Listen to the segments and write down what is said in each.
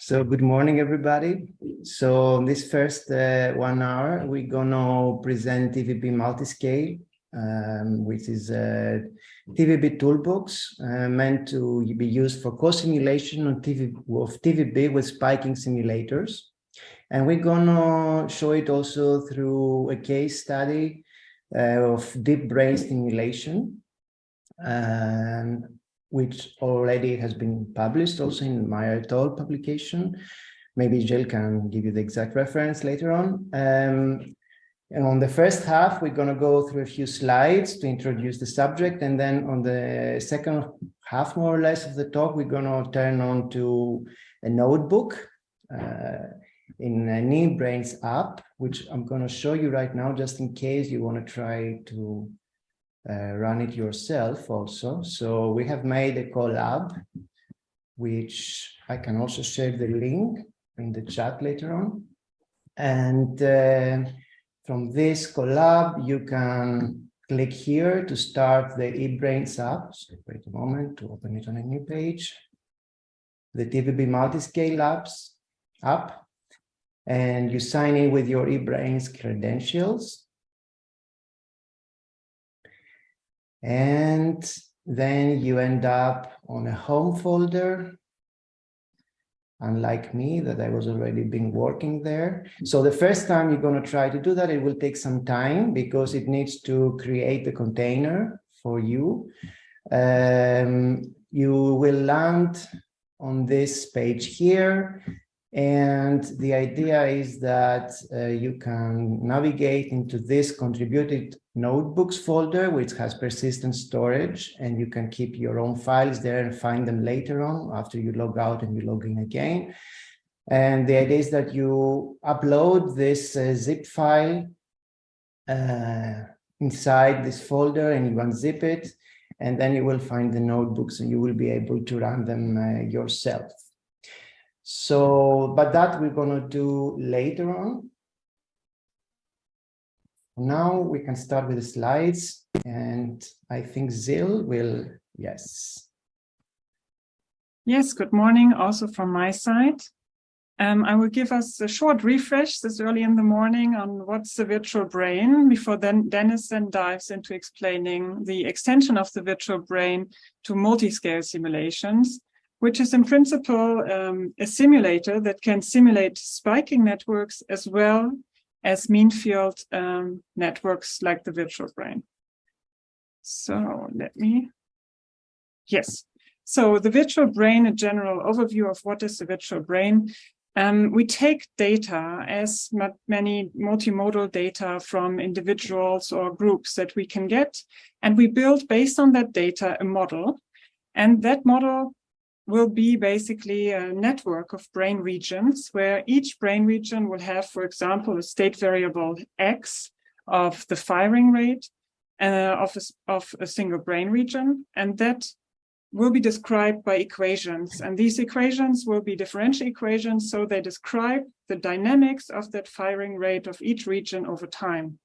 So good morning, everybody. So in this first 1 hour, we're gonna present TVB Multiscale, which is a TVB toolbox meant to be used for co-simulation of TVB with spiking simulators. And we're gonna show it also through a case study of deep brain stimulation, which already has been published also in Meyer et al. Publication. Maybe Jill can give you the exact reference later on. And on the first half, we're going to go through a few slides to introduce the subject. And then on the second half, more or less, of the talk, we're going to turn on to a notebook in NeilBrain's app, which I'm going to show you right now, just in case you want to try to run it yourself also. So we have made a collab, which I can also share the link in the chat later on. And from this collab, you can click here to start the eBrains app. So wait a moment to open it on a new page. The TVB Multiscale app. And you sign in with your eBrains credentials. And then you end up on a home folder, unlike me, that I was already been working there. So the first time you're going to try to do that, it will take some time because it needs to create the container for you. You will land on this page here. And the idea is that you can navigate into this contributed notebooks folder, which has persistent storage, and you can keep your own files there and find them later on after you log out and you log in again. And the idea is that you upload this zip file inside this folder and you unzip it, and then you will find the notebooks and you will be able to run them yourself. So, but that we're going to do later on. Now we can start with the slides, and I think Zil will, yes. Yes, good morning also from my side. I will give us a short refresh this early in the morning on what's the virtual brain before then Dennis then dives into explaining the extension of the virtual brain to multi-scale simulations, which is in principle a simulator that can simulate spiking networks as well as mean field networks like the virtual brain. So yes. So the virtual brain, a general overview of what is the virtual brain. We take data as many multimodal data from individuals or groups that we can get, and we build based on that data a model, and that model will be basically a network of brain regions where each brain region will have, for example, a state variable X of the firing rate of a single brain region. And that will be described by equations. And these equations will be differential equations. So they describe the dynamics of that firing rate of each region over time,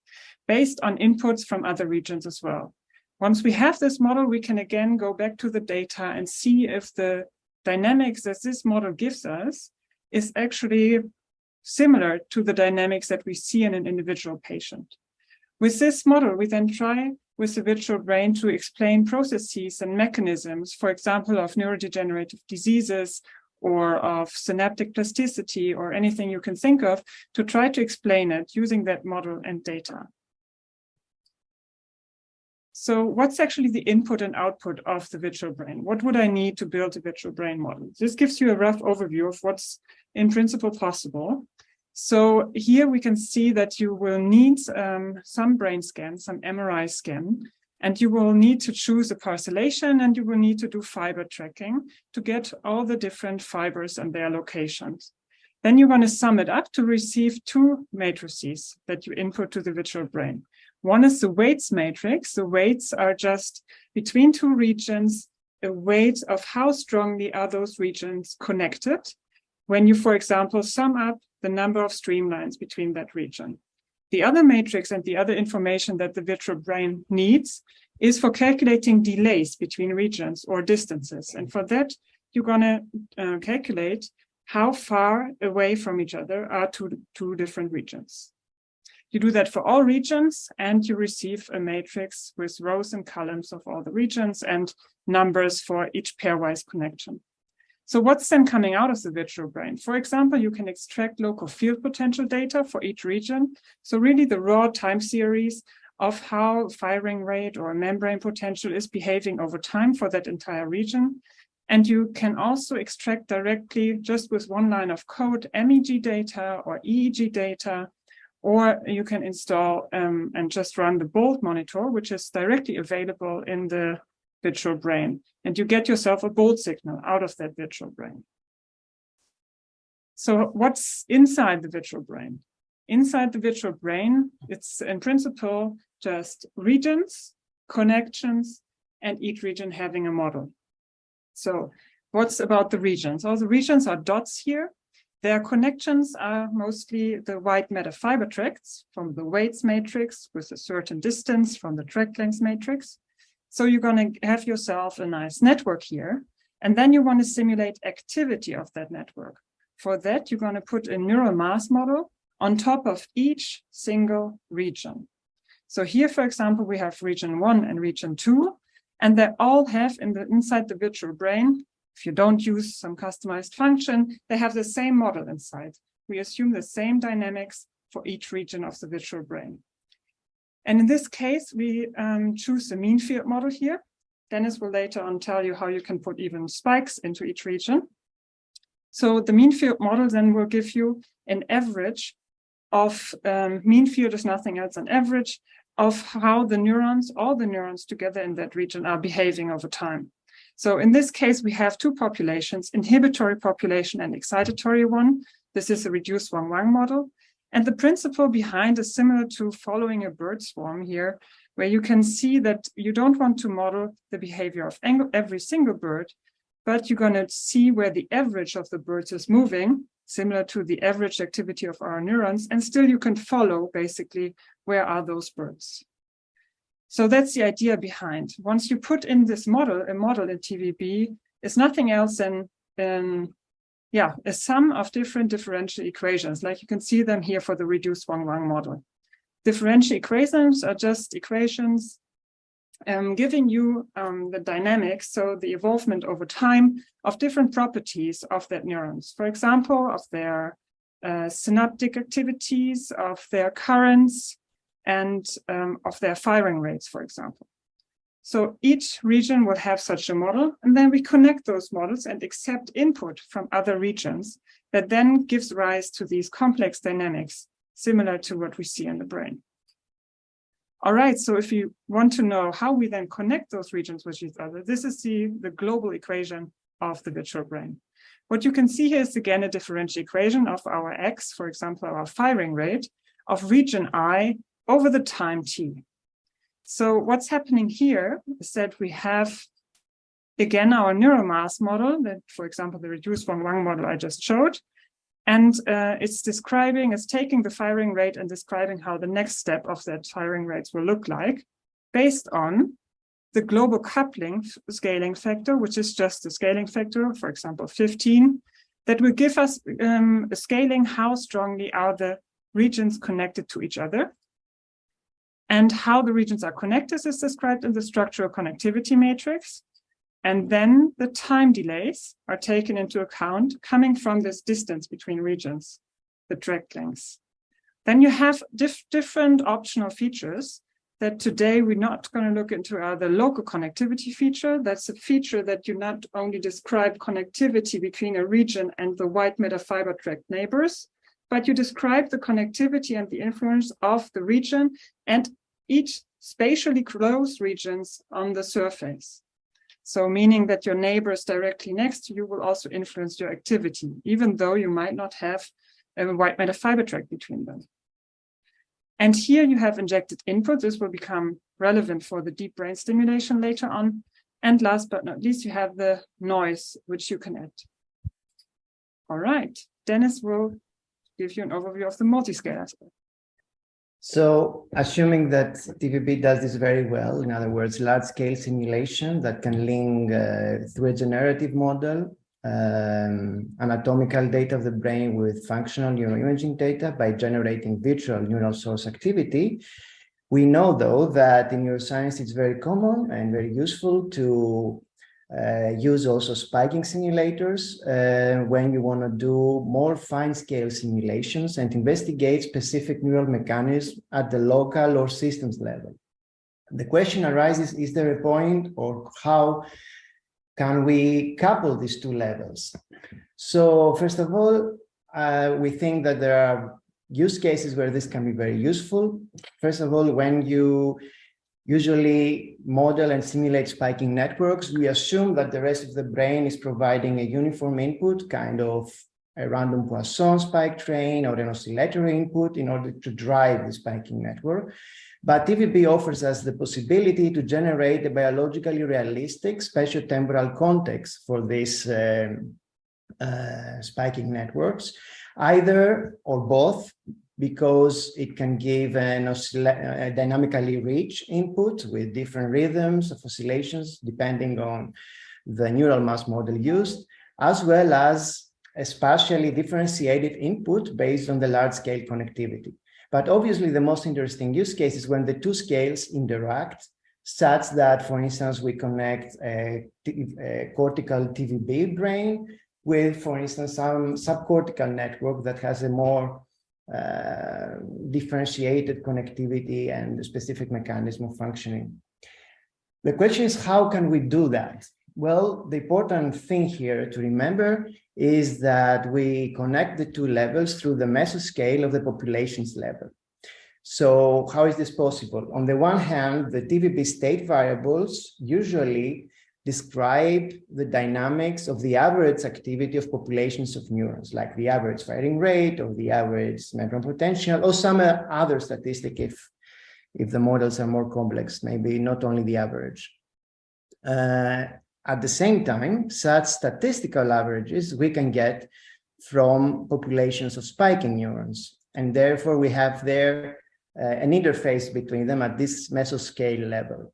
based on inputs from other regions as well. Once we have this model, we can again go back to the data and see if the dynamics that this model gives us is actually similar to the dynamics that we see in an individual patient. With this model, we then try with the virtual brain to explain processes and mechanisms, for example, of neurodegenerative diseases or of synaptic plasticity or anything you can think of, to try to explain it using that model and data. So what's actually the input and output of the virtual brain? What would I need to build a virtual brain model? This gives you a rough overview of what's in principle possible. So here we can see that you will need some brain scan, some MRI scan, and you will need to choose a parcellation, and you will need to do fiber tracking to get all the different fibers and their locations. Then you're going to sum it up to receive two matrices that you input to the virtual brain. One is the weights matrix. The weights are just between two regions, a weight of how strongly are those regions connected when you, for example, sum up the number of streamlines between that region. The other matrix and the other information that the virtual brain needs is for calculating delays between regions or distances. And for that, you're going to calculate how far away from each other are two different regions. You do that for all regions, and you receive a matrix with rows and columns of all the regions and numbers for each pairwise connection. So what's then coming out of the virtual brain? For example, you can extract local field potential data for each region. So really the raw time series of how firing rate or membrane potential is behaving over time for that entire region. And you can also extract directly, just with one line of code, MEG data or EEG data, or you can install and just run the bolt monitor, which is directly available in the virtual brain. And you get yourself a bolt signal out of that virtual brain. So what's inside the virtual brain? Inside the virtual brain, it's in principle just regions, connections, and each region having a model. So what's about the regions? All the regions are dots here. Their connections are mostly the white matter fiber tracts from the weights matrix with a certain distance from the tract length matrix. So you're going to have yourself a nice network here, and then you want to simulate activity of that network. For that, you're going to put a neural mass model on top of each single region. So here, for example, we have region 1 and region 2, and they all have inside the virtual brain, if you don't use some customized function, they have the same model inside. We assume the same dynamics for each region of the virtual brain. And in this case, we choose the mean field model here. Dennis will later on tell you how you can put even spikes into each region. So the mean field model then will give you an average of, mean field is nothing else than average, of how the neurons, all the neurons together in that region are behaving over time. So in this case, we have two populations, inhibitory population and excitatory one. This is a reduced Wang-Wang model. And the principle behind is similar to following a bird swarm here, where you can see that you don't want to model the behavior of every single bird, but you're going to see where the average of the birds is moving, similar to the average activity of our neurons, and still you can follow basically where are those birds. So that's the idea behind. Once you put in this model, a model in TVB is nothing else than a sum of different differential equations, like you can see them here for the reduced Wang-Wang model. Differential equations are just equations giving you the dynamics, so the evolvement over time of different properties of that neurons. For example, of their synaptic activities, of their currents, and of their firing rates, for example. So each region will have such a model, and then we connect those models and accept input from other regions that then gives rise to these complex dynamics, similar to what we see in the brain. All right, so if you want to know how we then connect those regions with each other, this is the global equation of the virtual brain. What you can see here is again a differential equation of our x, for example, our firing rate of region I over the time t. So what's happening here is that we have, again, our neural mass model, that, for example, the reduced Wang-Wang model I just showed, and it's taking the firing rate and describing how the next step of that firing rates will look like, based on the global coupling scaling factor, which is just the scaling factor, for example, 15, that will give us a scaling how strongly are the regions connected to each other. And how the regions are connected is described in the structural connectivity matrix. And then the time delays are taken into account coming from this distance between regions, the tract lengths. Then you have different optional features that today we're not going to look into the local connectivity feature. That's a feature that you not only describe connectivity between a region and the white matter fiber tract neighbors, but you describe the connectivity and the influence of the region and each spatially close regions on the surface. So meaning that your neighbors directly next to you will also influence your activity, even though you might not have a white matter fiber tract between them. And here you have injected input. This will become relevant for the deep brain stimulation later on. And last but not least, you have the noise, which you can add. All right, Dennis will give you an overview of the multiscale aspect. So assuming that TVB does this very well, in other words, large-scale simulation that can link through a generative model anatomical data of the brain with functional neuroimaging data by generating virtual neural source activity. We know, though, that in neuroscience it's very common and very useful to use also spiking simulators when you want to do more fine-scale simulations and investigate specific neural mechanisms at the local or systems level. The question arises, is there a point, or how can we couple these two levels? So first of all, we think that there are use cases where this can be very useful. First of all, when you usually model and simulate spiking networks, we assume that the rest of the brain is providing a uniform input, kind of a random Poisson spike train or an oscillatory input in order to drive the spiking network. But TVB offers us the possibility to generate a biologically realistic spatiotemporal context for these spiking networks, either or both, because it can give a dynamically rich input with different rhythms of oscillations depending on the neural mass model used, as well as a spatially differentiated input based on the large-scale connectivity. But obviously, the most interesting use case is when the two scales interact, such that, for instance, we connect a cortical TVB brain with, for instance, some subcortical network that has a more differentiated connectivity and specific mechanism of functioning. The question is, how can we do that? Well, the important thing here to remember is that we connect the two levels through the mesoscale of the populations level. So how is this possible? On the one hand, the TVB state variables usually describe the dynamics of the average activity of populations of neurons, like the average firing rate or the average neuron potential, or some other statistic if the models are more complex, maybe not only the average. At the same time, such statistical averages we can get from populations of spiking neurons. And therefore, we have there an interface between them at this mesoscale level,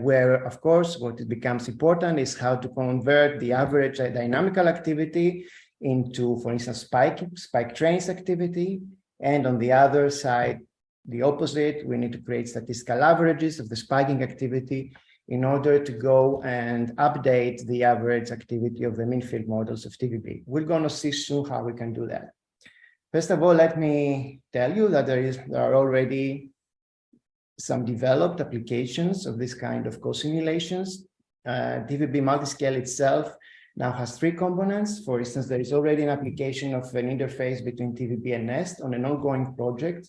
where, of course, what becomes important is how to convert the average dynamical activity into, for instance, spike trains activity. And on the other side, the opposite, we need to create statistical averages of the spiking activity in order to go and update the average activity of the mean field models of TVB. We're going to see soon how we can do that. First of all, let me tell you that there are already some developed applications of this kind of co-simulations. TVB multiscale itself now has 3 components. For instance, there is already an application of an interface between TVB and NEST on an ongoing project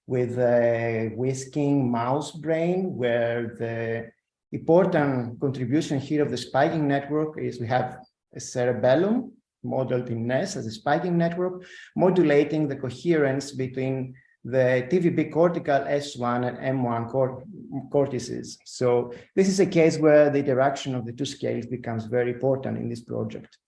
with a whisking mouse brain, where the important contribution here of the spiking network is we have a cerebellum modeled in NEST as a spiking network, modulating the coherence between the TVB cortical S1 and M1 cortices. So this is a case where the interaction of the two scales becomes very important in this project.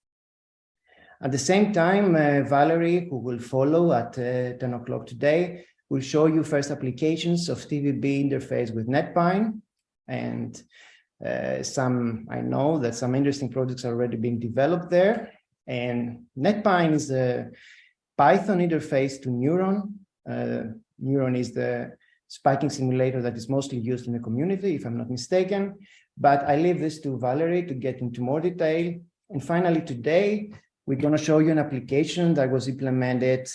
At the same time, Valerie, who will follow at 10 o'clock today, will show you first applications of TVB interface with NetPine. And I know that some interesting projects are already being developed there. And NetPine is a Python interface to Neuron. Neuron is the spiking simulator that is mostly used in the community, if I'm not mistaken. But I leave this to Valerie to get into more detail. And finally, today, we're going to show you an application that was implemented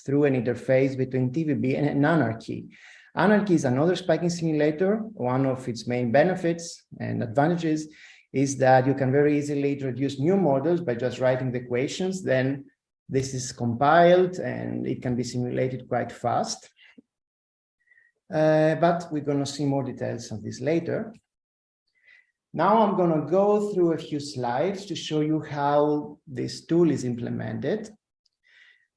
through an interface between TVB and Anarchy. Anarchy is another spiking simulator. One of its main benefits and advantages is that you can very easily introduce new models by just writing the equations. Then this is compiled and it can be simulated quite fast. But we're going to see more details of this later. Now I'm going to go through a few slides to show you how this tool is implemented.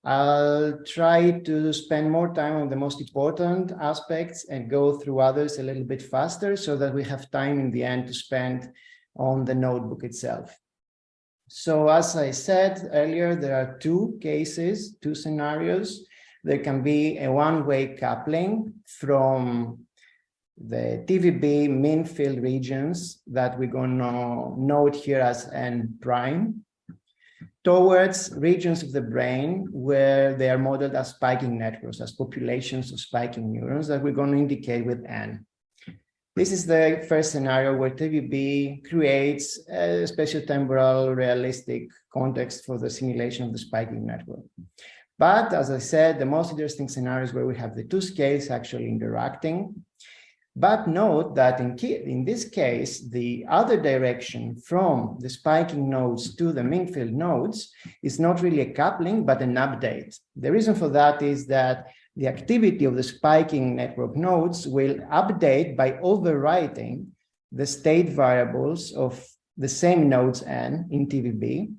I'll try to spend more time on the most important aspects and go through others a little bit faster so that we have time in the end to spend on the notebook itself. So as I said earlier, there are 2 cases, 2 scenarios. There can be a one-way coupling from the TVB mean field regions that we're going to note here as N prime, towards regions of the brain where they are modeled as spiking networks, as populations of spiking neurons that we're going to indicate with N. This is the first scenario where TVB creates a spatiotemporal realistic context for the simulation of the spiking network. But as I said, the most interesting scenario is where we have the two scales actually interacting. But note that in this case, the other direction from the spiking nodes to the mean field nodes is not really a coupling, but an update. The reason for that is that the activity of the spiking network nodes will update by overwriting the state variables of the same nodes N in TVB.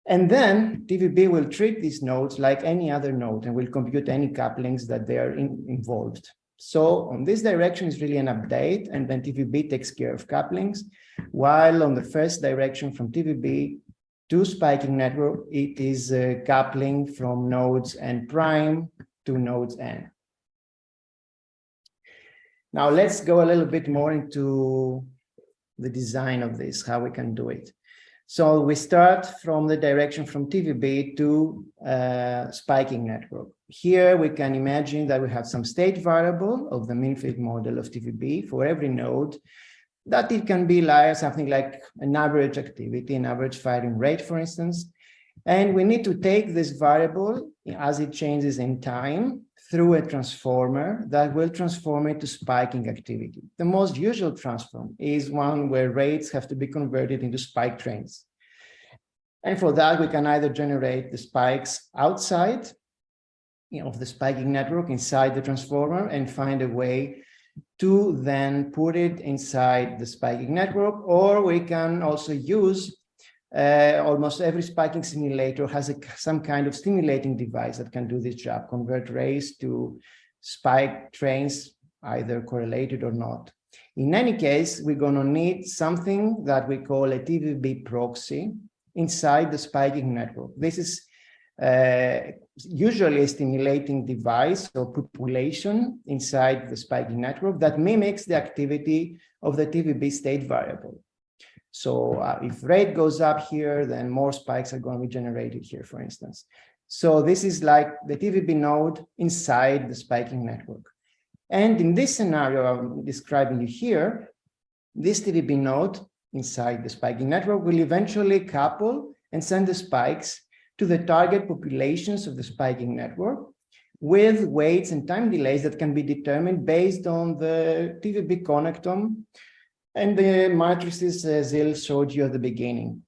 And then TVB will treat these nodes like any other node and will compute any couplings that they are involved. So on this direction is really an update, and then TVB takes care of couplings, while on the first direction from TVB to spiking network, it is a coupling from nodes N prime to nodes N. Now let's go a little bit more into the design of this, how we can do it. So we start from the direction from TVB to spiking network. Here we can imagine that we have some state variable of the mean field model of TVB for every node, that it can be like something like an average activity, an average firing rate, for instance. And we need to take this variable as it changes in time through a transformer that will transform it to spiking activity. The most usual transform is one where rates have to be converted into spike trains. And for that, we can either generate the spikes outside of the spiking network inside the transformer and find a way to then put it inside the spiking network, or we can also use almost every spiking simulator has some kind of stimulating device that can do this job, convert rays to spike trains, either correlated or not. In any case, we're going to need something that we call a TVB proxy inside the spiking network. This is usually a stimulating device or population inside the spiking network that mimics the activity of the TVB state variable. So if rate goes up here, then more spikes are going to be generated here, for instance. So this is like the TVB node inside the spiking network. And in this scenario I'm describing you here, this TVB node inside the spiking network will eventually couple and send the spikes to the target populations of the spiking network with weights and time delays that can be determined based on the TVB connectome and the matrices Zil showed you at the beginning.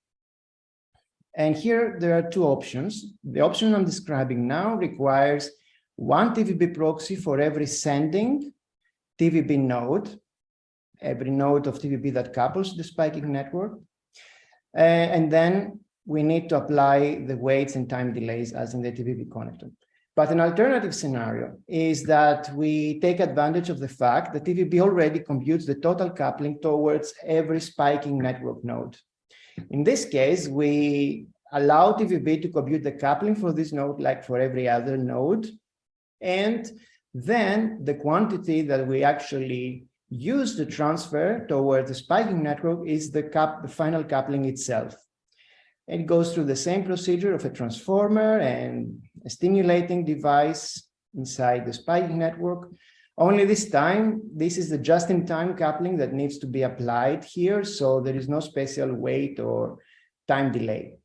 And here there are two options. The option I'm describing now requires one TVB proxy for every sending TVB node, every node of TVB that couples to the spiking network. And then we need to apply the weights and time delays as in the TVB connector. But an alternative scenario is that we take advantage of the fact that TVB already computes the total coupling towards every spiking network node. In this case, we allow TVB to compute the coupling for this node like for every other node. And then the quantity that we actually use to transfer towards the spiking network is the final coupling itself. It goes through the same procedure of a transformer and a stimulating device inside the spiking network. Only this time, this is the just-in-time coupling that needs to be applied here, so there is no special weight or time delay.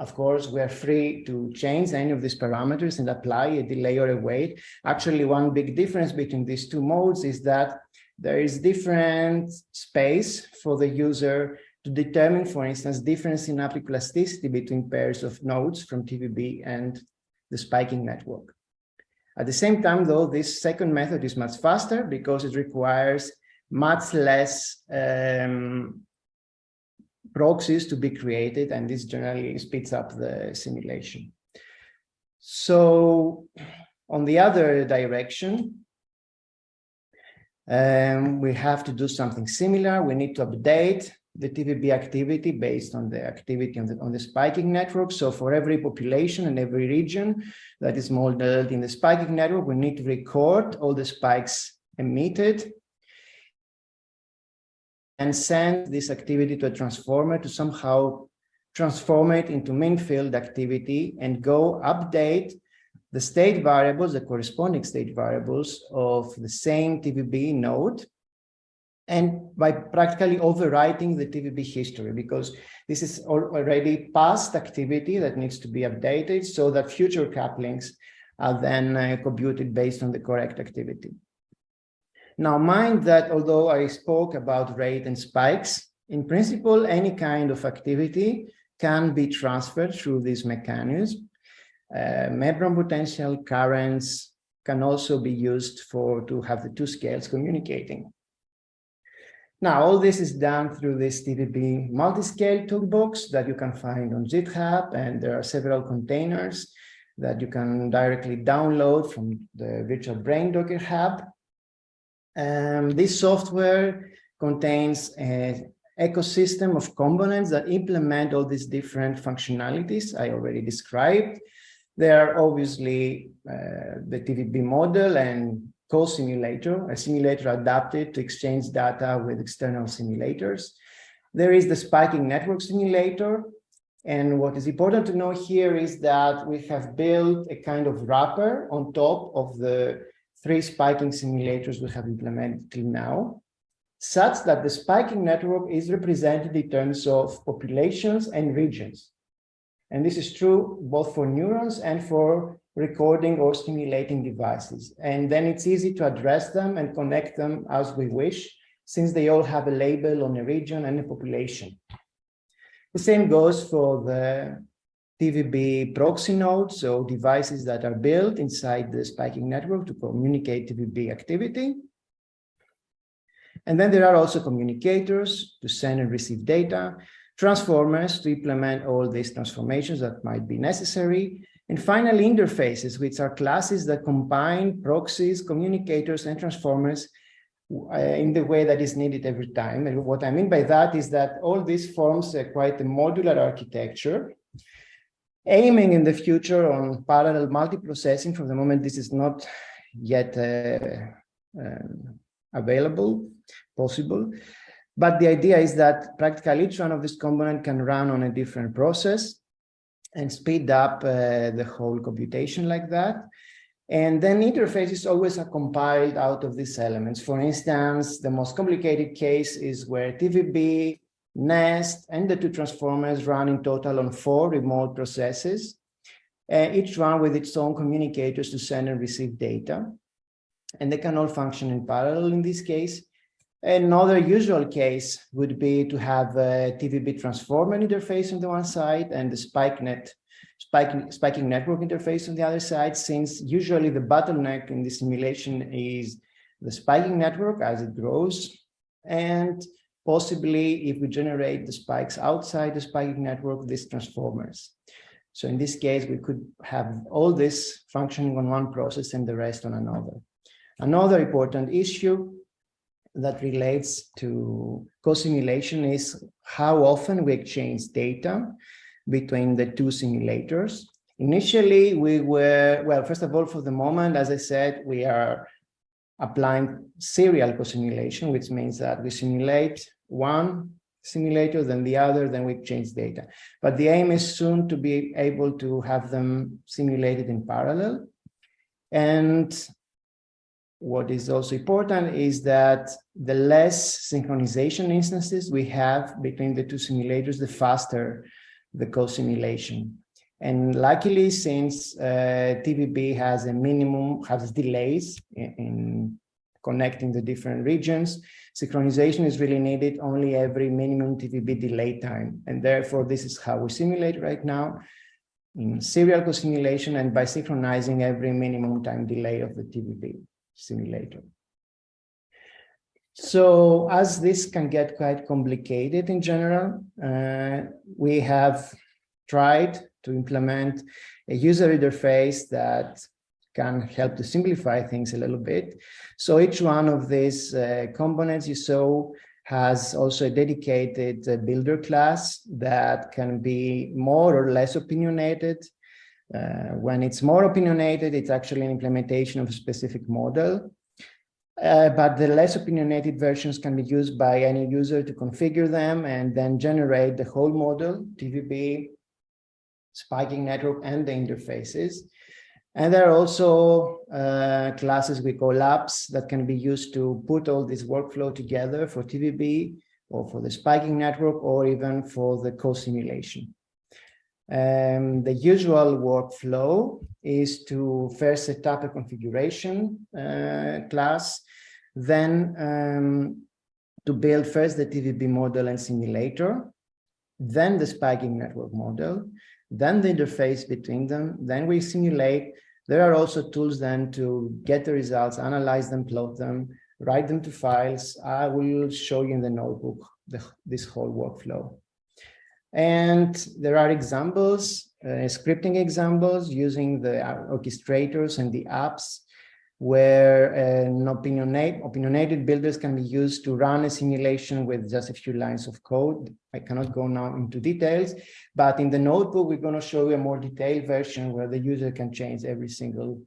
Of course, we are free to change any of these parameters and apply a delay or a weight. Actually, one big difference between these two modes is that there is different space for the user to determine, for instance, different synaptic plasticity between pairs of nodes from TVB and the spiking network. At the same time, though, this second method is much faster because it requires much less proxies to be created, and this generally speeds up the simulation. So on the other direction, we have to do something similar. We need to update the TVB activity based on the activity on the spiking network. So for every population and every region that is modeled in the spiking network, we need to record all the spikes emitted and send this activity to a transformer to somehow transform it into mean field activity and go update the state variables, the corresponding state variables of the same TVB node, and by practically overwriting the TVB history, because this is already past activity that needs to be updated so that future couplings are then computed based on the correct activity. Now, mind that although I spoke about rate and spikes, in principle, any kind of activity can be transferred through this mechanism. Membrane potential currents can also be used to have the two scales communicating. Now, all this is done through this TVB multi-scale toolbox that you can find on GitHub, and there are several containers that you can directly download from the Virtual Brain Docker Hub. This software contains an ecosystem of components that implement all these different functionalities I already described. There are obviously the TVB model and co-simulator, a simulator adapted to exchange data with external simulators. There is the spiking network simulator. And what is important to know here is that we have built a kind of wrapper on top of the 3 spiking simulators we have implemented till now, such that the spiking network is represented in terms of populations and regions. And this is true both for neurons and for recording or stimulating devices. And then it's easy to address them and connect them as we wish, since they all have a label on a region and a population. The same goes for the TVB proxy nodes, so devices that are built inside the spiking network to communicate TVB activity. And then there are also communicators to send and receive data, transformers to implement all these transformations that might be necessary, and finally interfaces, which are classes that combine proxies, communicators, and transformers in the way that is needed every time. And what I mean by that is that all this forms quite a modular architecture, aiming in the future on parallel multiprocessing. For the moment, this is not yet possible. But the idea is that practically each one of these components can run on a different process and speed up the whole computation like that. And then interfaces always are compiled out of these elements. For instance, the most complicated case is where TVB, Nest, and the 2 transformers run in total on 4 remote processes, each one with its own communicators to send and receive data. And they can all function in parallel in this case. Another usual case would be to have a TVB transformer interface on the one side and the spiking network interface on the other side, since usually the bottleneck in the simulation is the spiking network as it grows, and possibly if we generate the spikes outside the spiking network, these transformers. So in this case, we could have all this functioning on one process and the rest on another. Another important issue that relates to co-simulation is how often we exchange data between the 2 simulators. Initially, we were, well, first of all, for the moment, as I said, we are applying serial co-simulation, which means that we simulate one simulator, then the other, then we exchange data. But the aim is soon to be able to have them simulated in parallel. And what is also important is that the less synchronization instances we have between the 2 simulators, the faster the co-simulation. And luckily, since TVB has delays in connecting the different regions, synchronization is really needed only every minimum TVB delay time. And therefore, this is how we simulate right now in serial co-simulation and by synchronizing every minimum time delay of the TVB simulator. So as this can get quite complicated in general, we have tried to implement a user interface that can help to simplify things a little bit. So each one of these components you saw has also a dedicated builder class that can be more or less opinionated. When it's more opinionated, it's actually an implementation of a specific model. But the less opinionated versions can be used by any user to configure them and then generate the whole model, TVB, spiking network, and the interfaces. And there are also classes we call apps that can be used to put all this workflow together for TVB or for the spiking network or even for the co-simulation. The usual workflow is to first set up a configuration class, then to build first the TVB model and simulator, then the spiking network model, then the interface between them, then we simulate. There are also tools then to get the results, analyze them, plot them, write them to files. I will show you in the notebook this whole workflow. And there are examples, scripting examples using the orchestrators and the apps where opinionated builders can be used to run a simulation with just a few lines of code. I cannot go now into details, but in the notebook, we're going to show you a more detailed version where the user can change every single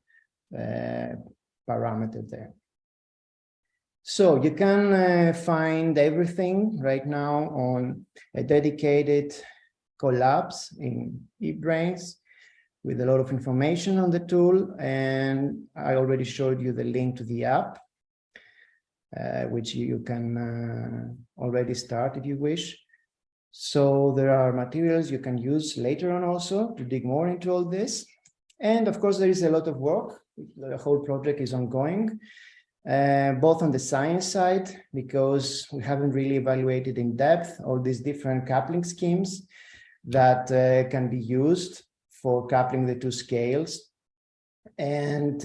parameter there. So you can find everything right now on a dedicated collabs in eBrains with a lot of information on the tool. And I already showed you the link to the app, which you can already start if you wish. So there are materials you can use later on also to dig more into all this. And of course, there is a lot of work. The whole project is ongoing. Both on the science side, because we haven't really evaluated in depth all these different coupling schemes that can be used for coupling the two scales. And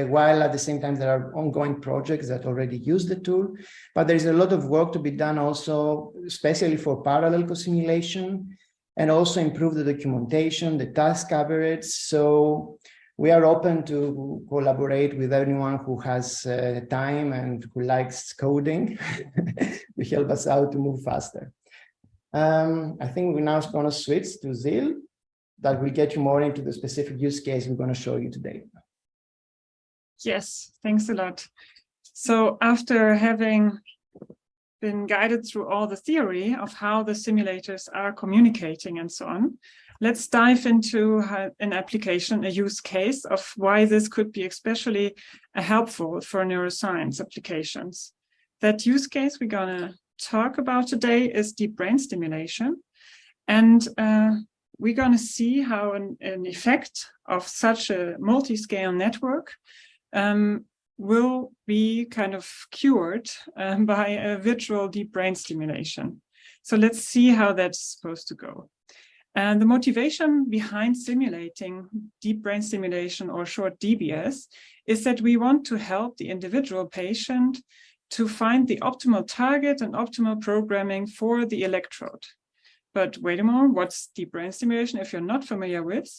while at the same time, there are ongoing projects that already use the tool, but there is a lot of work to be done also, especially for parallel co-simulation, and also improve the documentation, the task coverage. So we are open to collaborate with anyone who has time and who likes coding to help us out to move faster. I think we're now going to switch to Zil, that will get you more into the specific use case we're going to show you today. Yes, thanks a lot. So after having been guided through all the theory of how the simulators are communicating and so on, let's dive into an application, a use case of why this could be especially helpful for neuroscience applications. That use case we're going to talk about today is deep brain stimulation. And we're going to see how an effect of such a multi-scale network will be kind of cured by a virtual deep brain stimulation. So let's see how that's supposed to go. And the motivation behind simulating deep brain stimulation, or short DBS, is that we want to help the individual patient to find the optimal target and optimal programming for the electrode. But wait a moment, what's deep brain stimulation? If you're not familiar with,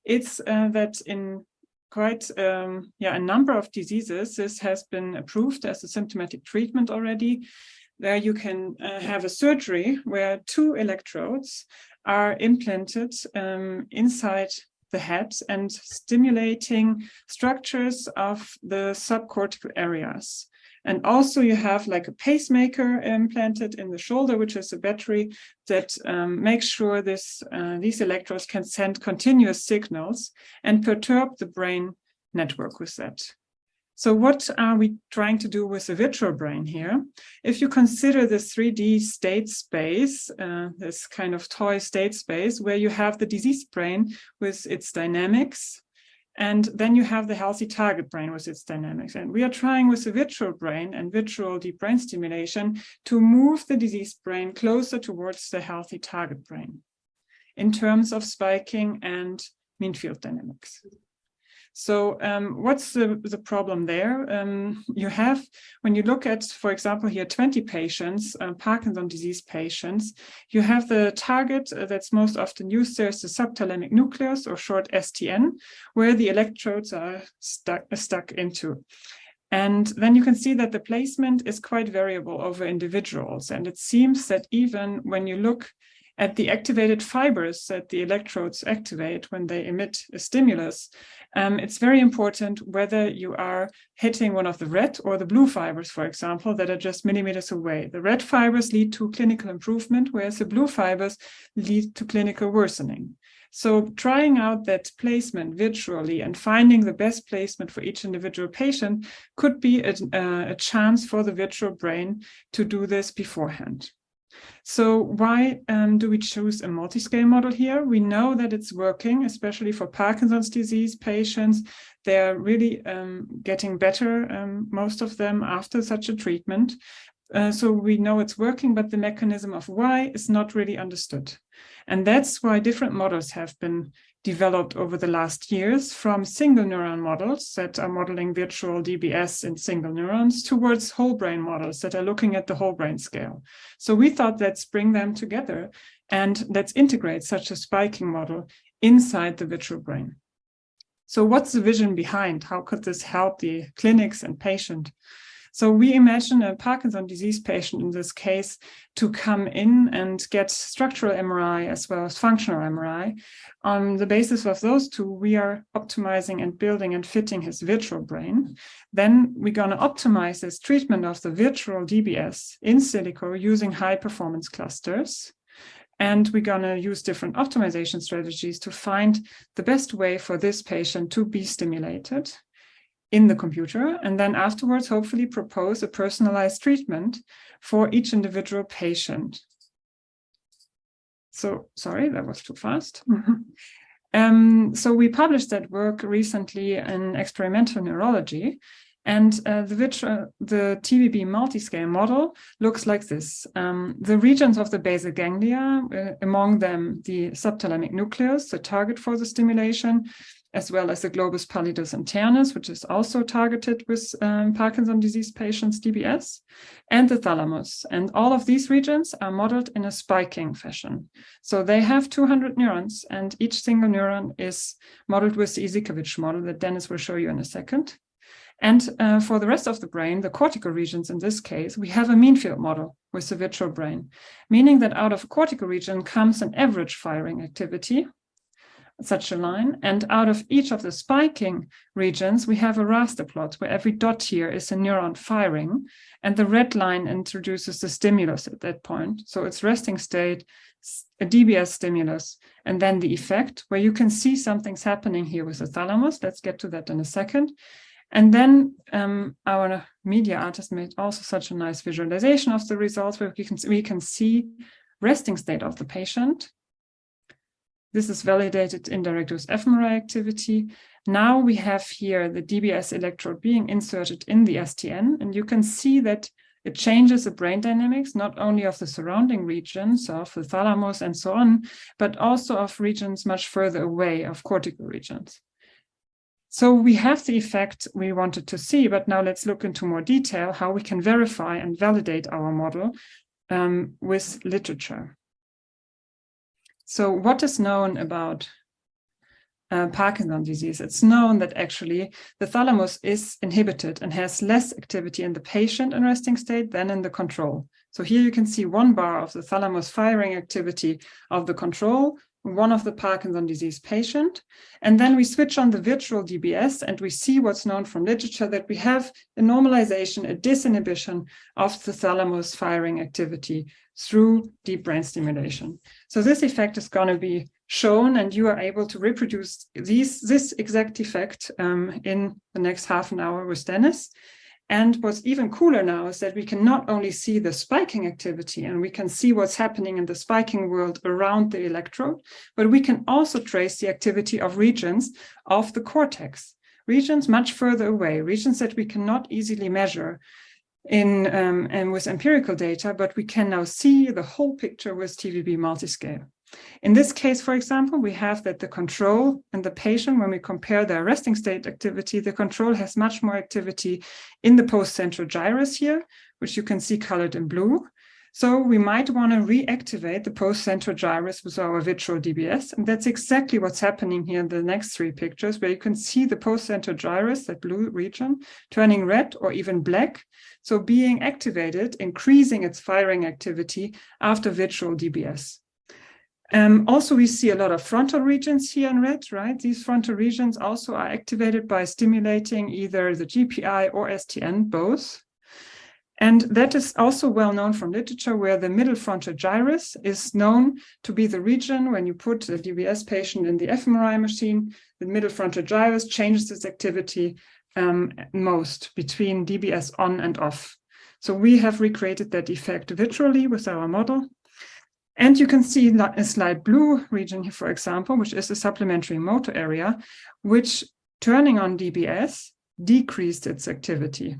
it's that in quite a number of diseases, this has been approved as a symptomatic treatment already, where you can have a surgery where two electrodes are implanted inside the head and stimulating structures of the subcortical areas. And also you have like a pacemaker implanted in the shoulder, which is a battery that makes sure these electrodes can send continuous signals and perturb the brain network with that. So what are we trying to do with the virtual brain here? If you consider the 3D state space, this kind of toy state space where you have the diseased brain with its dynamics, and then you have the healthy target brain with its dynamics. And we are trying with the virtual brain and virtual deep brain stimulation to move the diseased brain closer towards the healthy target brain in terms of spiking and mean field dynamics. So what's the problem there? You have, when you look at, for example, here 20 patients, Parkinson's disease patients, you have the target that's most often used there is the subthalamic nucleus, or short STN, where the electrodes are stuck into. And then you can see that the placement is quite variable over individuals. And it seems that even when you look at the activated fibers that the electrodes activate when they emit a stimulus, it's very important whether you are hitting one of the red or the blue fibers, for example, that are just millimeters away. The red fibers lead to clinical improvement, whereas the blue fibers lead to clinical worsening. So trying out that placement virtually and finding the best placement for each individual patient could be a chance for the virtual brain to do this beforehand. So why do we choose a multi-scale model here? We know that it's working, especially for Parkinson's disease patients. They're really getting better, most of them, after such a treatment. So we know it's working, but the mechanism of why is not really understood. And that's why different models have been developed over the last years, from single neuron models that are modeling virtual DBS in single neurons towards whole brain models that are looking at the whole brain scale. So we thought, let's bring them together and let's integrate such a spiking model inside the virtual brain. So what's the vision behind? How could this help the clinics and patient? So we imagine a Parkinson's disease patient in this case to come in and get structural MRI as well as functional MRI. On the basis of those two, we are optimizing and building and fitting his virtual brain. Then we're going to optimize this treatment of the virtual DBS in silico using high performance clusters. And we're going to use different optimization strategies to find the best way for this patient to be stimulated in the computer, and then afterwards hopefully propose a personalized treatment for each individual patient. So, sorry, that was too fast. So we published that work recently in Experimental Neurology, and the TBB multiscale model looks like this. The regions of the basal ganglia, among them the subthalamic nucleus, the target for the stimulation, as well as the globus pallidus internus, which is also targeted with Parkinson's disease patients' DBS, and the thalamus. And all of these regions are modeled in a spiking fashion. So they have 200 neurons, and each single neuron is modeled with the Izikowicz model that Dennis will show you in a second. And for the rest of the brain, the cortical regions in this case, we have a mean field model with the virtual brain, meaning that out of a cortical region comes an average firing activity, such a line, and out of each of the spiking regions, we have a raster plot where every dot here is a neuron firing, and the red line introduces the stimulus at that point. So it's resting state, a DBS stimulus, and then the effect, where you can see something's happening here with the thalamus. Let's get to that in a second. And then our media artist made also such a nice visualization of the results where we can see resting state of the patient. This is validated indirect with fMRI activity. Now we have here the DBS electrode being inserted in the STN, and you can see that it changes the brain dynamics, not only of the surrounding regions of the thalamus and so on, but also of regions much further away, of cortical regions. So we have the effect we wanted to see, but now let's look into more detail how we can verify and validate our model with literature. So what is known about Parkinson's disease? It's known that actually the thalamus is inhibited and has less activity in the patient in resting state than in the control. So here you can see one bar of the thalamus firing activity of the control, one of the Parkinson's disease patient. And then we switch on the virtual DBS and we see what's known from literature that we have a normalization, a disinhibition of the thalamus firing activity through deep brain stimulation. So this effect is going to be shown, and you are able to reproduce this exact effect in the next half an hour with Dennis. And what's even cooler now is that we can not only see the spiking activity and we can see what's happening in the spiking world around the electrode, but we can also trace the activity of regions of the cortex, regions much further away, regions that we cannot easily measure and with empirical data, but we can now see the whole picture with TVB multiscale. In this case, for example, we have that the control and the patient, when we compare their resting state activity, the control has much more activity in the post-central gyrus here, which you can see colored in blue. So we might want to reactivate the post-central gyrus with our virtual DBS. And that's exactly what's happening here in the next three pictures, where you can see the post-central gyrus, that blue region, turning red or even black. So being activated, increasing its firing activity after virtual DBS. Also, we see a lot of frontal regions here in red, right? These frontal regions also are activated by stimulating either the GPI or STN, both. And that is also well known from literature, where the middle frontal gyrus is known to be the region when you put a DBS patient in the fMRI machine, the middle frontal gyrus changes its activity most between DBS on and off. So we have recreated that effect virtually with our model. And you can see a slight blue region here, for example, which is a supplementary motor area, which turning on DBS decreased its activity.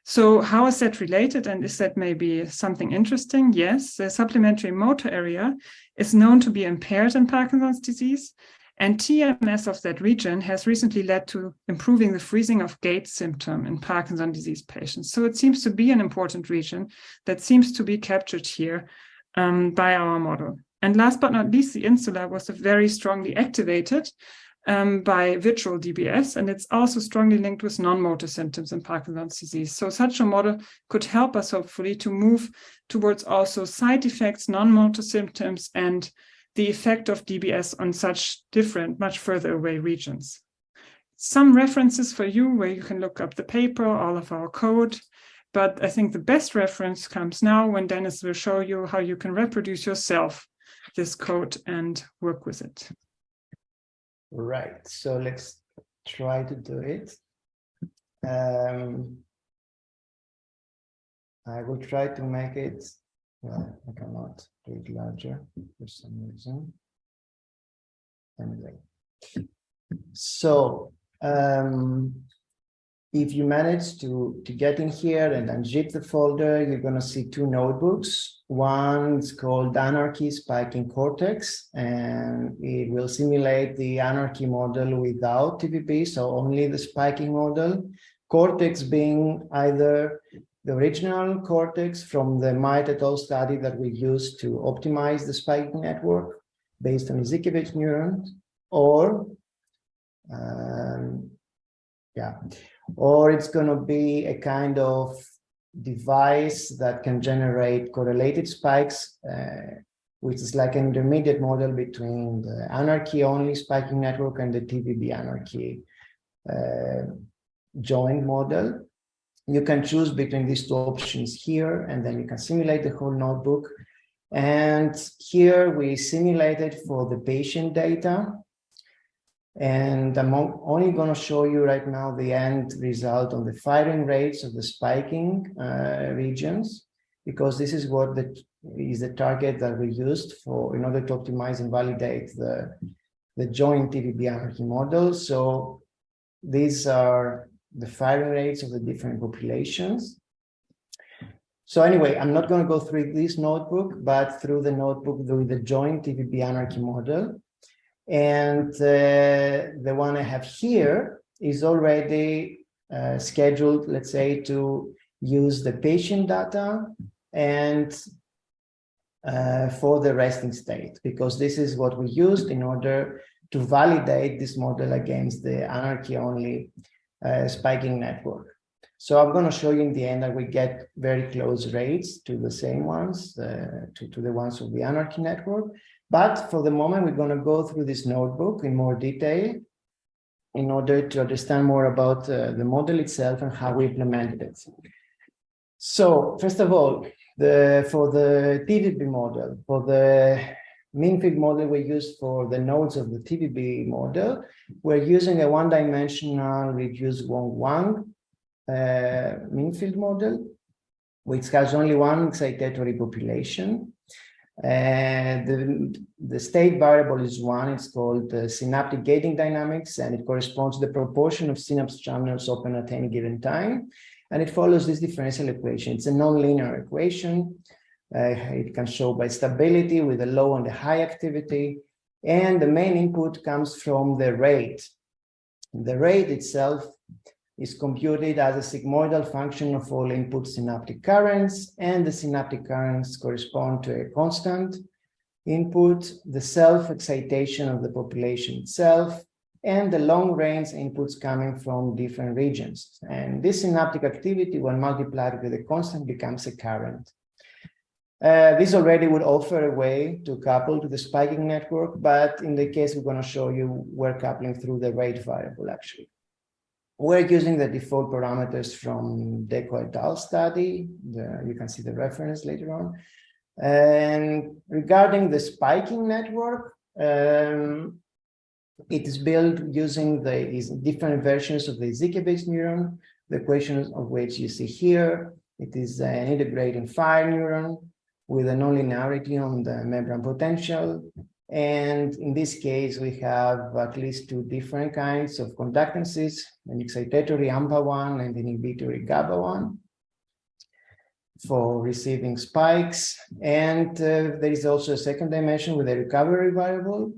So how is that related? And is that maybe something interesting? Yes, the supplementary motor area is known to be impaired in Parkinson's disease. And TMS of that region has recently led to improving the freezing of gait symptom in Parkinson's disease patients. So it seems to be an important region that seems to be captured here by our model. And last but not least, the insula was very strongly activated by virtual DBS, and it's also strongly linked with non-motor symptoms in Parkinson's disease. So such a model could help us hopefully to move towards also side effects, non-motor symptoms, and the effect of DBS on such different, much further away regions. Some references for you where you can look up the paper, all of our code. But I think the best reference comes now when Dennis will show you how you can reproduce yourself this code and work with it. Right, so let's try to do it. I will try to make it, well, I cannot do it larger for some reason. Anyway, so if you manage to get in here and unzip the folder, you're going to see two notebooks. One is called Anarchy Spiking Cortex, and it will simulate the anarchy model without TVP, so only the spiking model. Cortex being either the original cortex from the Might et al. Study that we used to optimize the spiking network based on Izikevich neurons, or or it's going to be a kind of device that can generate correlated spikes, which is like an intermediate model between the anarchy-only spiking network and the TVB anarchy joint model. You can choose between these two options here, and then you can simulate the whole notebook. And here we simulated for the patient data. And I'm only going to show you right now the end result on the firing rates of the spiking regions, because this is what is the target that we used in order to optimize and validate the joint TVB anarchy model. So these are the firing rates of the different populations. So anyway, I'm not going to go through this notebook, but through the notebook with the joint TVB anarchy model. And the one I have here is already scheduled, let's say, to use the patient data and for the resting state, because this is what we used in order to validate this model against the anarchy-only spiking network. So I'm going to show you in the end that we get very close rates to the same ones, to the ones of the anarchy network. But for the moment, we're going to go through this notebook in more detail in order to understand more about the model itself and how we implemented it. So first of all, for the TVB model, for the mean field model we use for the nodes of the TVB model, we're using a one-dimensional reduced Wong-Wang mean field model, which has only one excitatory population. The state variable is one. It's called synaptic gating dynamics, and it corresponds to the proportion of synapse channels open at any given time. And it follows this differential equation. It's a nonlinear equation. It can show by stability with a low and a high activity. And the main input comes from the rate. The rate itself is computed as a sigmoidal function of all input synaptic currents, and the synaptic currents correspond to a constant input, the self-excitation of the population itself, and the long-range inputs coming from different regions. And this synaptic activity, when multiplied with a constant, becomes a current. This already would offer a way to couple to the spiking network, but in the case we're going to show you, we're coupling through the rate variable actually. We're using the default parameters from Deco et al. Study. You can see the reference later on. And regarding the spiking network, it is built using the different versions of the Zika-based neuron, the equations of which you see here. It is an integrating fire neuron with a nonlinearity on the membrane potential. And in this case, we have at least two different kinds of conductances, an excitatory AMPA1 and an inhibitory GABA1 for receiving spikes. And there is also a second dimension with a recovery variable.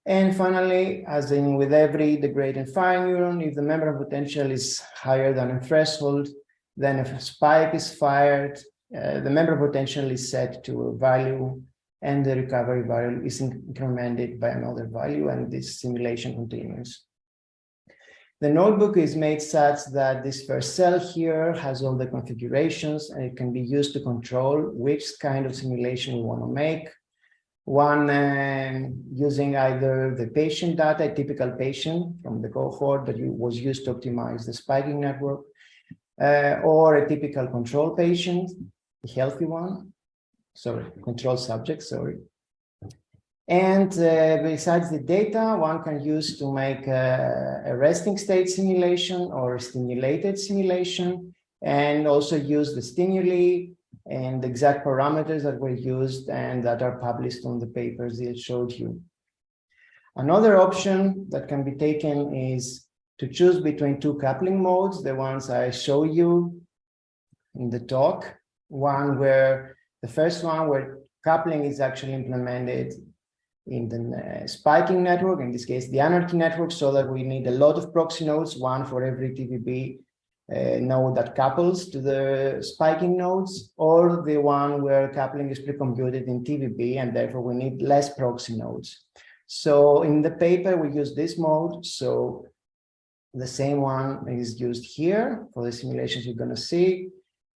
And finally, as in with every degrading fire neuron, if the membrane potential is higher than a threshold, then if a spike is fired, the membrane potential is set to a value and the recovery variable is incremented by another value, and this simulation continues. The notebook is made such that this first cell here has all the configurations, and it can be used to control which kind of simulation we want to make. One using either the patient data, a typical patient from the cohort that was used to optimize the spiking network, or a typical control patient, a healthy one. Sorry, control subject, sorry. And besides the data, one can use to make a resting state simulation or a stimulated simulation, and also use the stimuli and the exact parameters that were used and that are published on the papers I showed you. Another option that can be taken is to choose between two coupling modes, the ones I show you in the talk. One where the first one where coupling is actually implemented in the spiking network, in this case, the anarchy network, so that we need a lot of proxy nodes, one for every TVB node that couples to the spiking nodes, or the one where coupling is pre-computed in TVB, and therefore we need less proxy nodes. So in the paper, we use this mode. So the same one is used here for the simulations you're going to see.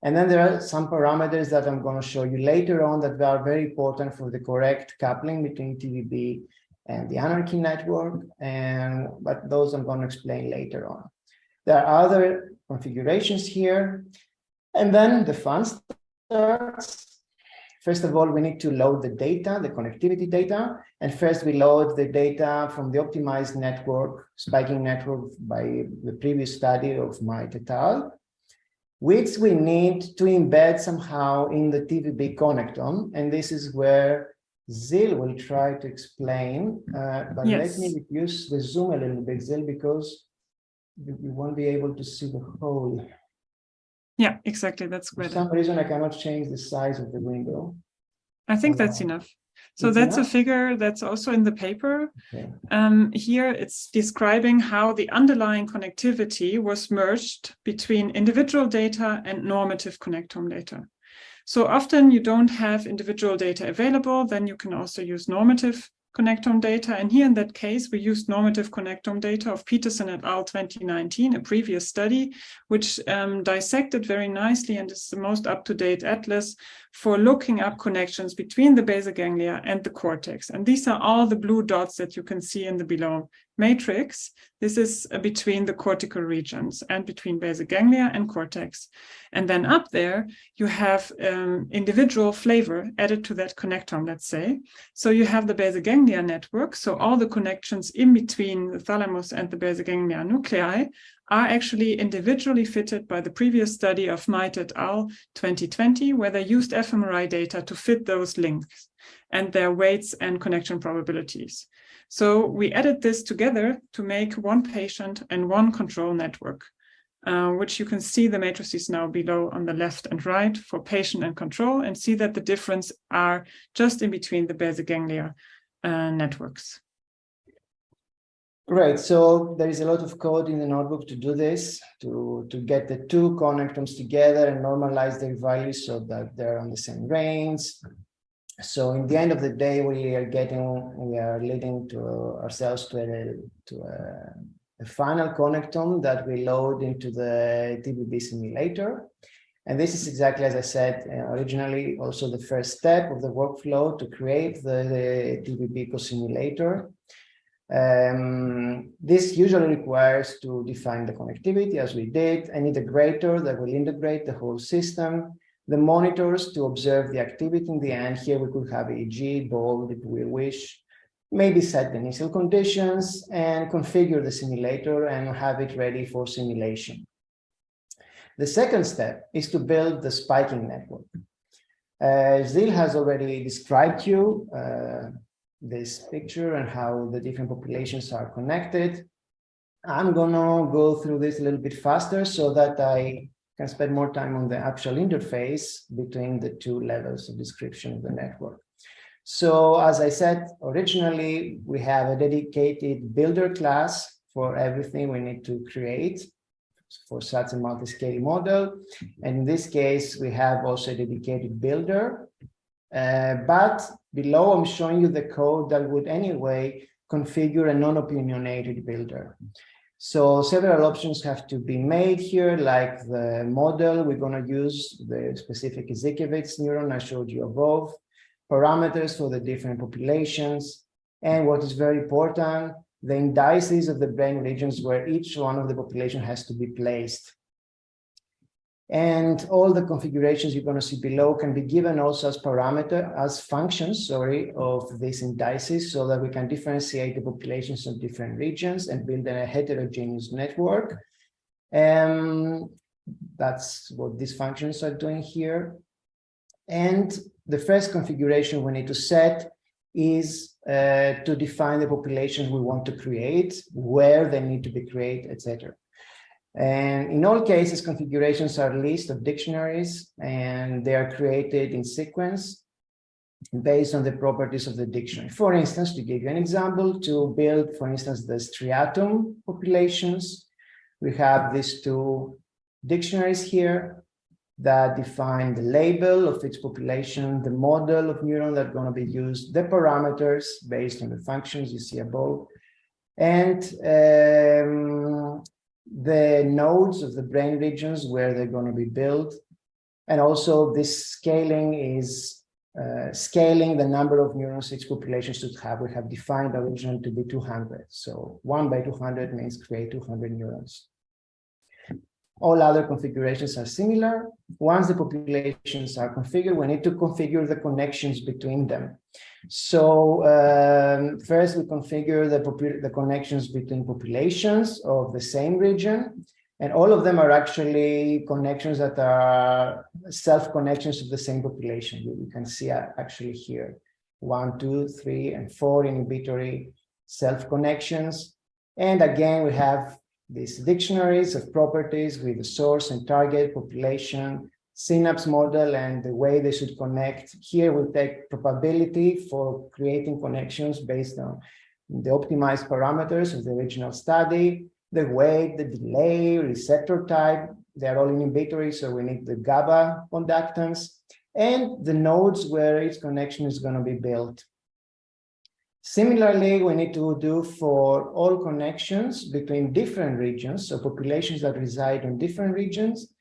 And then there are some parameters that I'm going to show you later on that are very important for the correct coupling between TVB and the anarchy network. But those I'm going to explain later on. There are other configurations here. And then the fun starts. First of all, we need to load the data, the connectivity data. And first we load the data from the optimized network, spiking network by the previous study of Might et al., which we need to embed somehow in the TVB connectome. And this is where Zil will try to explain. But yes, let me reduce the zoom a little bit, Zil, because you won't be able to see the whole. Yeah, exactly. That's better. For some reason, I cannot change the size of the window. I think that's enough. So that's enough? A figure that's also in the paper. Okay. Here it's describing how the underlying connectivity was merged between individual data and normative connectome data. So often you don't have individual data available, then you can also use normative connectome data. And here in that case, we used normative connectome data of Peterson et al. 2019, a previous study, which dissected very nicely and is the most up-to-date atlas for looking up connections between the basal ganglia and the cortex. And these are all the blue dots that you can see in the below matrix. This is between the cortical regions and between basal ganglia and cortex. And then up there, you have individual flavor added to that connectome, let's say. So you have the basal ganglia network. So all the connections in between the thalamus and the basal ganglia nuclei are actually individually fitted by the previous study of Might et al. 2020, where they used fMRI data to fit those links and their weights and connection probabilities. So we added this together to make one patient and one control network, which you can see the matrices now below on the left and right for patient and control, and see that the difference are just in between the basal ganglia networks. Right, so there is a lot of code in the notebook to do this, to get the two connectomes together and normalize their values so that they're on the same range. So in the end of the day, we are leading to ourselves to a final connectome that we load into the TVB simulator. And this is exactly, as I said originally, also the first step of the workflow to create the TVB co-simulator. This usually requires to define the connectivity, as we did, an integrator that will integrate the whole system, the monitors to observe the activity in the end. Here we could have EEG, bold if we wish, maybe set the initial conditions and configure the simulator and have it ready for simulation. The second step is to build the spiking network. Zil has already described to you this picture and how the different populations are connected. I'm gonna go through this a little bit faster so that I can spend more time on the actual interface between the two levels of description of the network. So as I said, originally, we have a dedicated builder class for everything we need to create for such a multi-scale model. And in this case, we have also a dedicated builder. But below, I'm showing you the code that would anyway configure a non-opinionated builder. So several options have to be made here, like the model. We're going to use the specific Izikevich neuron I showed you above, parameters for the different populations, and what is very important, the indices of the brain regions where each one of the population has to be placed. And all the configurations you're going to see below can be given also as functions, of these indices, so that we can differentiate the populations of different regions and build a heterogeneous network. That's what these functions are doing here. And the first configuration we need to set is to define the populations we want to create, where they need to be created, etc. And in all cases, configurations are a list of dictionaries, and they are created in sequence based on the properties of the dictionary. For instance, to give you an example, to build, for instance, the striatum populations, we have these two dictionaries here that define the label of each population, the model of neuron that's going to be used, the parameters based on the functions you see above, and the nodes of the brain regions where they're going to be built. And also this scaling is scaling the number of neurons each population should have. We have defined originally to be 200. So 1 by 200 means create 200 neurons. All other configurations are similar. Once the populations are configured, we need to configure the connections between them. So first we configure the connections between populations of the same region. And all of them are actually connections that are self-connections of the same population. You can see actually here, 1, 2, 3, and 4 inhibitory self-connections. And again, we have these dictionaries of properties with the source and target, population, synapse model, and the way they should connect. Here we take probability for creating connections based on the optimized parameters of the original study, the weight, the delay, receptor type. They're all inhibitory, so we need the GABA conductance, and the nodes where each connection is going to be built. Similarly, we need to do for all connections between different regions, so populations that reside in different regions.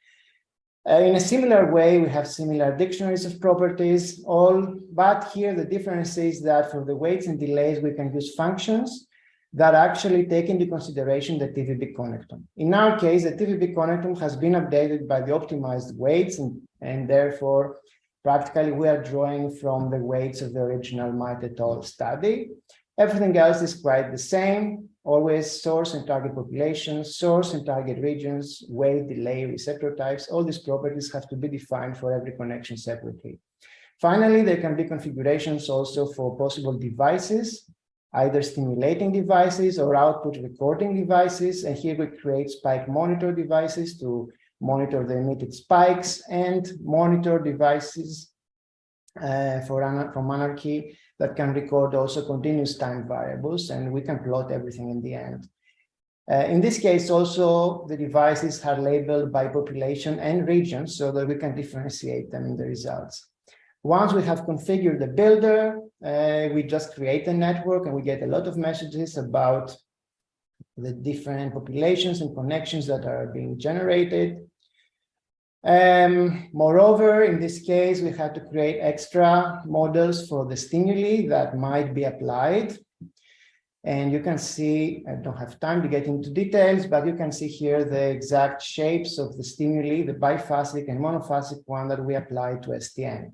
In a similar way, we have similar dictionaries of properties, but here the difference is that for the weights and delays, we can use functions that actually take into consideration the TVB connectome. In our case, the TVB connectome has been updated by the optimized weights, and therefore, practically, we are drawing from the weights of the original Might et al. Study. Everything else is quite the same, always source and target populations, source and target regions, weight, delay, receptor types. All these properties have to be defined for every connection separately. Finally, there can be configurations also for possible devices, either stimulating devices or output recording devices. And here we create spike monitor devices to monitor the emitted spikes, and monitor devices from Anarchy that can record also continuous time variables, and we can plot everything in the end. In this case, also, the devices are labeled by population and region so that we can differentiate them in the results. Once we have configured the builder, we just create a network, and we get a lot of messages about the different populations and connections that are being generated. Moreover, in this case, we had to create extra models for the stimuli that might be applied. And you can see, I don't have time to get into details, but you can see here the exact shapes of the stimuli, the biphasic and monophasic one that we applied to STN.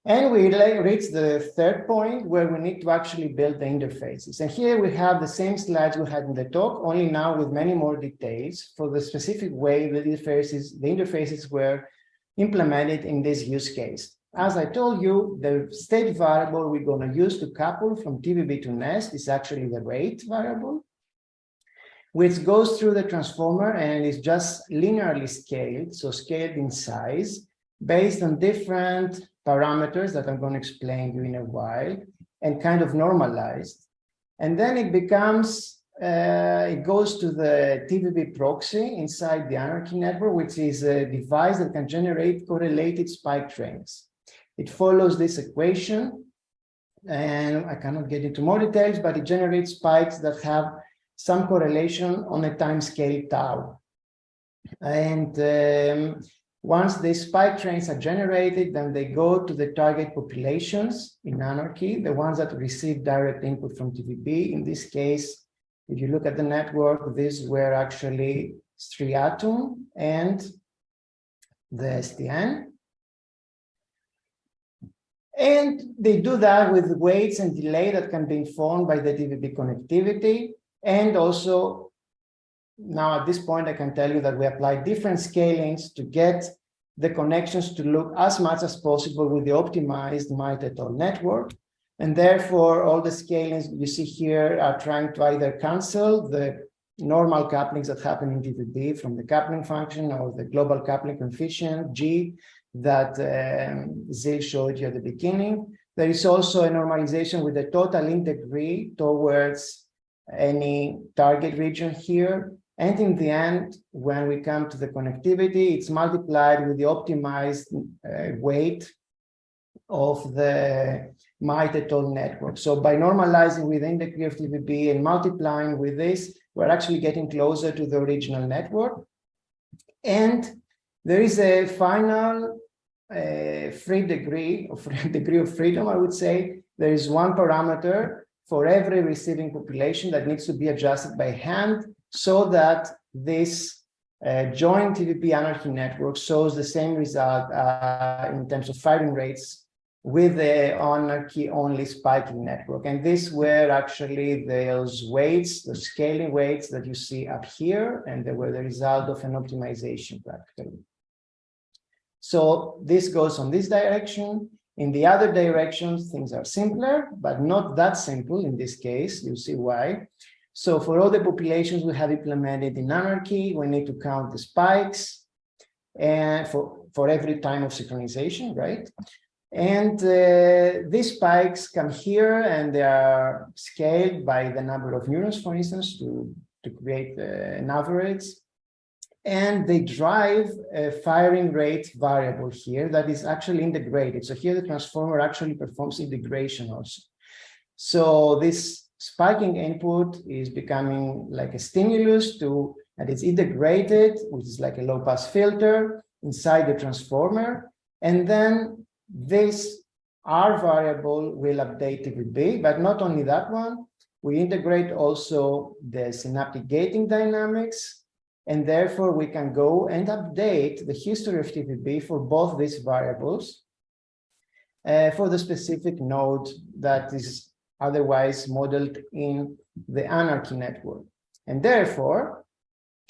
And we reached the third point where we need to actually build the interfaces. And here we have the same slides we had in the talk, only now with many more details for the specific way the interfaces were implemented in this use case. As I told you, the state variable we're going to use to couple from TVB to nest is actually the rate variable, which goes through the transformer and is just linearly scaled, so scaled in size, based on different parameters that I'm going to explain to you in a while, and kind of normalized. And then it becomes, it goes to the TVB proxy inside the anarchy network, which is a device that can generate correlated spike trains. It follows this equation, and I cannot get into more details, but it generates spikes that have some correlation on a time scale tau. And once these spike trains are generated, then they go to the target populations in anarchy, the ones that receive direct input from TVB. In this case, if you look at the network, these were actually striatum and the STN. And they do that with weights and delay that can be informed by the TVB connectivity. And also, now at this point, I can tell you that we apply different scalings to get the connections to look as much as possible with the optimized Might et al. Network. And therefore, all the scalings you see here are trying to either cancel the normal couplings that happen in TVB from the coupling function or the global coupling coefficient, G, that Zil showed you at the beginning. There is also a normalization with the total integrity towards any target region here. And in the end, when we come to the connectivity, it's multiplied with the optimized weight of the Might et al. Network. So by normalizing with the integrity of TVB and multiplying with this, we're actually getting closer to the original network. And there is a final degree of freedom, I would say. There is one parameter for every receiving population that needs to be adjusted by hand so that this joint TVB anarchy network shows the same result in terms of firing rates with the anarchy only spiking network. And these were actually those weights, the scaling weights that you see up here, and they were the result of an optimization practically. So this goes on this direction. In the other directions, things are simpler, but not that simple in this case. You'll see why. So for all the populations we have implemented in anarchy, we need to count the spikes and for every time of synchronization, right? And these spikes come here and they are scaled by the number of neurons, for instance, to create an average. And they drive a firing rate variable here that is actually integrated. So here the transformer actually performs integration also. So this spiking input is becoming like a stimulus and it's integrated, which is like a low pass filter inside the transformer. And then this R variable will update TVB, but not only that one, we integrate also the synaptic gating dynamics. And therefore we can go and update the history of TVB for both these variables for the specific node that is otherwise modeled in the anarchy network. And therefore,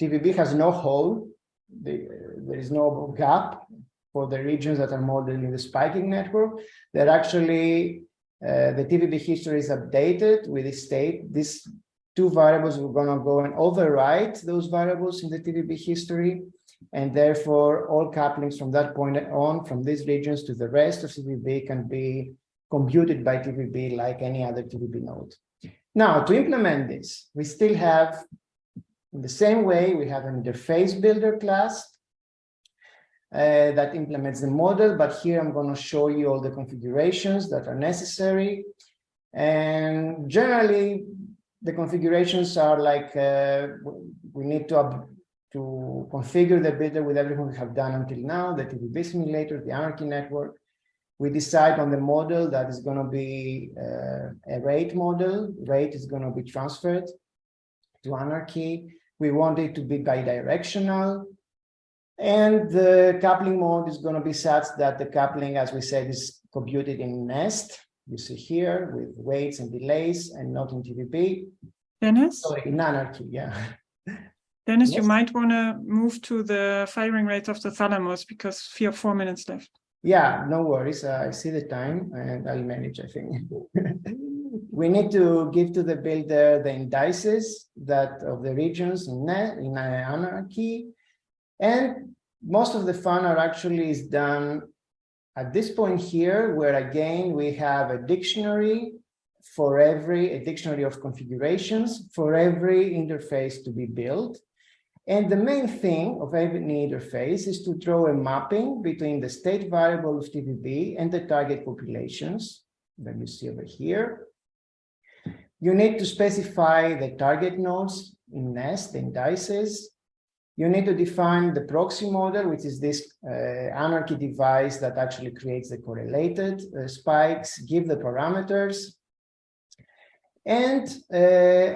TVB has no hole. There is no gap for the regions that are modeled in the spiking network. They're actually, the TVB history is updated with this state. These two variables, we're going to go and overwrite those variables in the TVB history. And therefore, all couplings from that point on, from these regions to the rest of TVB can be computed by TVB like any other TVB node. Now, to implement this, we still have, in the same way, we have an interface builder class that implements the model, but here I'm going to show you all the configurations that are necessary. And generally, the configurations are like, we need to to configure the builder with everything we have done until now, the TVB simulator, the anarchy network. We decide on the model that is going to be a rate model. Rate is going to be transferred to anarchy. We want it to be bidirectional. And the coupling mode is going to be such that the coupling, as we said, is computed in nest. You see here with weights and delays and not in TVB. Dennis? Sorry, in anarchy, yeah. Dennis, Yes. you might want to move to the firing rate of the thalamus because we have 4 minutes left. Yeah, no worries. I see the time and I'll manage, I think. We need to give to the builder the indices that of the regions in anarchy. And most of the fun are actually is done at this point here, where again, we have a dictionary a dictionary of configurations for every interface to be built. And the main thing of every interface is to draw a mapping between the state variable of TVB and the target populations that you see over here. You need to specify the target nodes in nest, indices. You need to define the proxy model, which is this anarchy device that actually creates the correlated spikes, give the parameters. And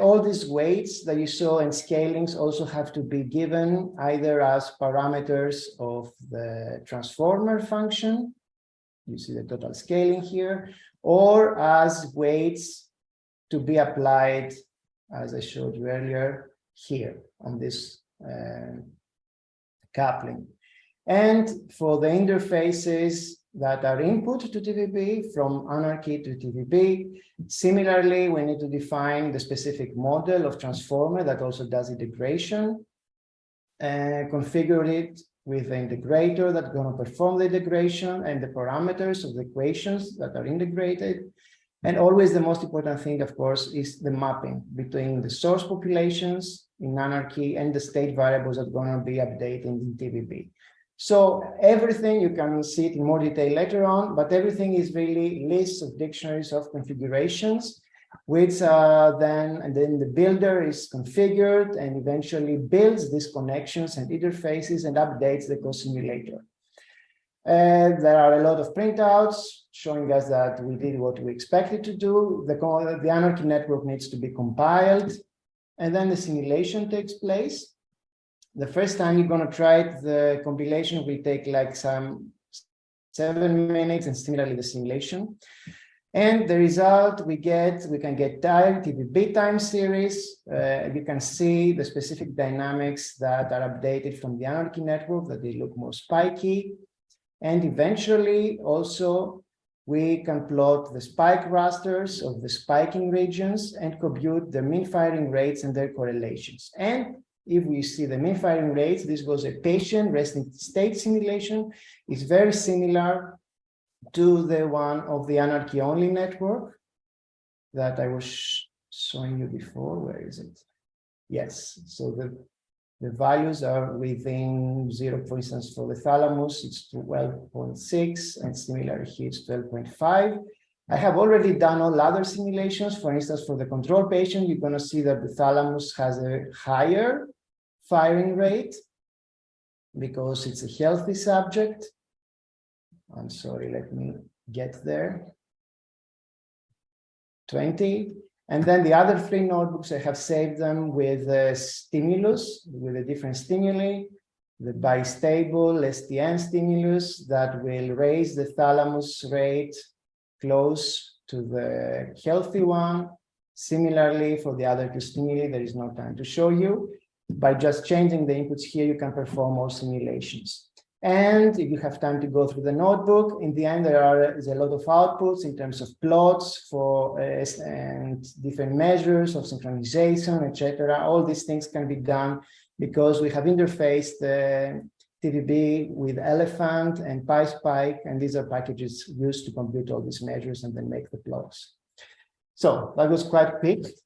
all these weights that you saw and scalings also have to be given either as parameters of the transformer function, you see the total scaling here, or as weights to be applied, as I showed you earlier, here on this coupling. And for the interfaces that are input to TVB, from anarchy to TVB, similarly, we need to define the specific model of transformer that also does integration, configure it with the integrator that's going to perform the integration and the parameters of the equations that are integrated. And always the most important thing, of course, is the mapping between the source populations in anarchy and the state variables that are going to be updated in TVB. So everything, you can see it in more detail later on, but everything is really lists of dictionaries of configurations, which then the builder is configured and eventually builds these connections and interfaces and updates the co-simulator. There are a lot of printouts showing us that we did what we expected to do. The anarchy network needs to be compiled, and then the simulation takes place. The first time you're going to try it, the compilation will take like some 7 minutes, and similarly the simulation. And the result we can get TVB time series. You can see the specific dynamics that are updated from the anarchy network, that they look more spiky. And eventually also we can plot the spike rasters of the spiking regions and compute the mean firing rates and their correlations. And if we see the mean firing rates, this was a patient resting state simulation. It's very similar to the one of the anarchy only network that I was showing you before. Where is it? Yes, so the values are within 0, for instance, for the thalamus, it's 12.6, and similar here, it's 12.5. I have already done all other simulations. For instance, for the control patient, you're going to see that the thalamus has a higher firing rate because it's a healthy subject. I'm sorry, let me get there. 20. And then the other 3 notebooks, I have saved them with a stimulus, with a different stimuli, the bistable STN stimulus that will raise the thalamus rate close to the healthy one. Similarly, for the other 2 stimuli, there is no time to show you. By just changing the inputs here, you can perform all simulations. And if you have time to go through the notebook, in the end, there is a lot of outputs in terms of plots for and different measures of synchronization, etc. All these things can be done because we have interfaced the TVB with Elephant and PySpike, and these are packages used to compute all these measures and then make the plots. So that was quite quick.